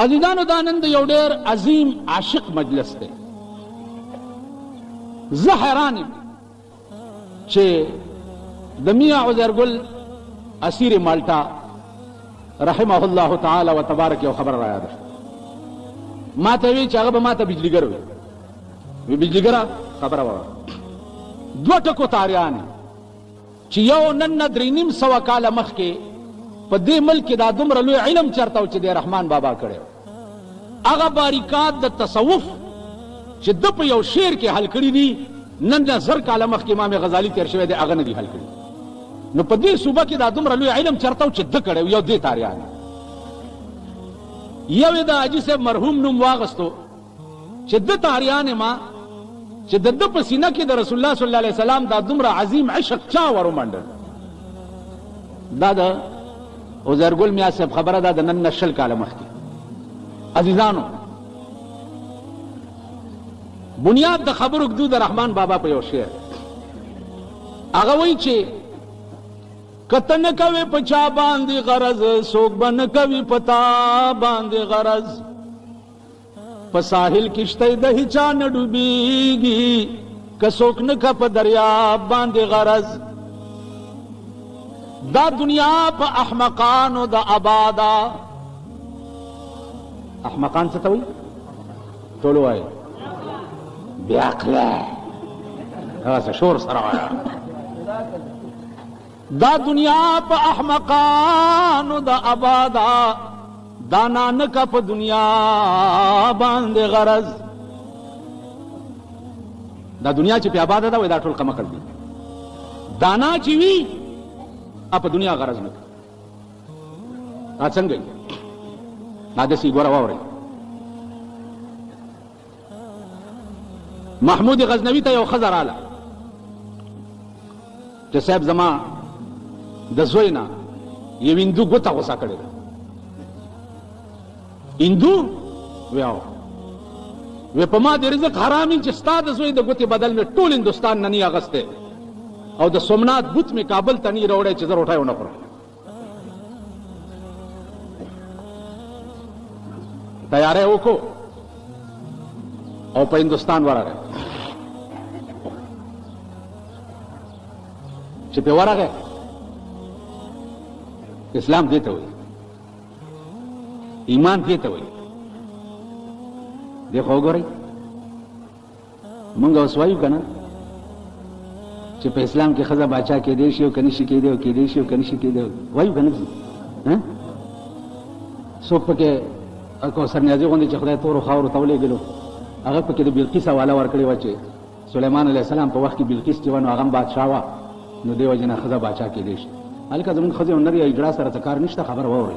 عزیزانو دا نن د یو ډېر عظیم عاشق مجلس دی. زه حیران یم چې د میاں عزیرګل اسیر مالټا رحمه الله تعالی و تبارک یو خبر را یاد ما ته وی چې هغه به ما ته بجلیګر وي بجلیګره خبره وه دوه ټکو تاریان چې یو نن درې نیم سوه کاله مخکې په دې ملک کې دا دومره لوی علم چرته و چې د رحمان بابا کړی هغه باریکات د تصوف چې د په یو شعر کې حل کړي دي نن زر کاله مخکې امام غزالی تیر شوی دی هغه نه دي حل کړي. نو په دې صوبه کې دا دومره لوی علم چرته و چې ده کړی یو دې تاریان یو یې د حاجي صاحب مرحوم نوم واغستو چې ده تاریان ما چې د ده په سینه کې د رسول الله صلی الله علیه وسلم دا دومره عظیم عشق چا ورومنډل. دا د عزیرګل میاں صاحب خبره ده د نن نه 20 کاله مخکې. عزیزانو بنیاد د خبرو ږدو د رحمان بابا په یو شعر هغه وایي چې کته نه کوې په چا باندې غرض څوک به نه کوي په تا باندې غرض په ساحل کشتی د هیچا نه ډوبېږي که څوک نه که په دریاب باندې غرض دا دنیا په احمقانو د آباده. احمقان څه ته وایي ټول وایي بې عقله هغسې شور سره وایه دا دنیا په احمقانو د آباده دانا نه که په دنیا باندې غرض. دا دنیا چې په آباده ده وایي دا ټول کمقل دي دانا چې وي په دنیا غرض نه کوي. دا څنګه وي دا داسې ګوره واورئ محمود غزنوي ته یو ښځه راله چې صاحب زما د زوی نه یو هندو ګوته غوسه کړې ده. هندو وی په ما د رزق حرامي چې ستا د زوی د ګوتې بدل مې ټول هندوستان نه نی اغستی او د سومنات بوت مې کابل ته نی راوړی چې زه روټۍ ونه خورم. تیاری وکړو او په هندوستان ورغی چې پې ورغی اسلام دې ته وایي ایمان دې ته وایي. دې خو وګورئ مونږ اوس وایو که نه چې په اسلام کې ښځه باچا کېدی شي او که نه شي کېدی او کېدی شي او که نه شي کېدی وایو که نه څوک پکې کوثر نیازي غوندې چې خدای تورو خاورو ته ولېږلو هغه پکې د بلقیس حواله ورکړې وه چې سلیمان علیه السلام په وخت کې بلقیس چې وه نو هغه هم بادشاه وه نو دې وجې نه ښځه باچا کېدی شي. هلکه زمونږ ښځې هنر یا اجړا سره څه کار نشته خبره واورئ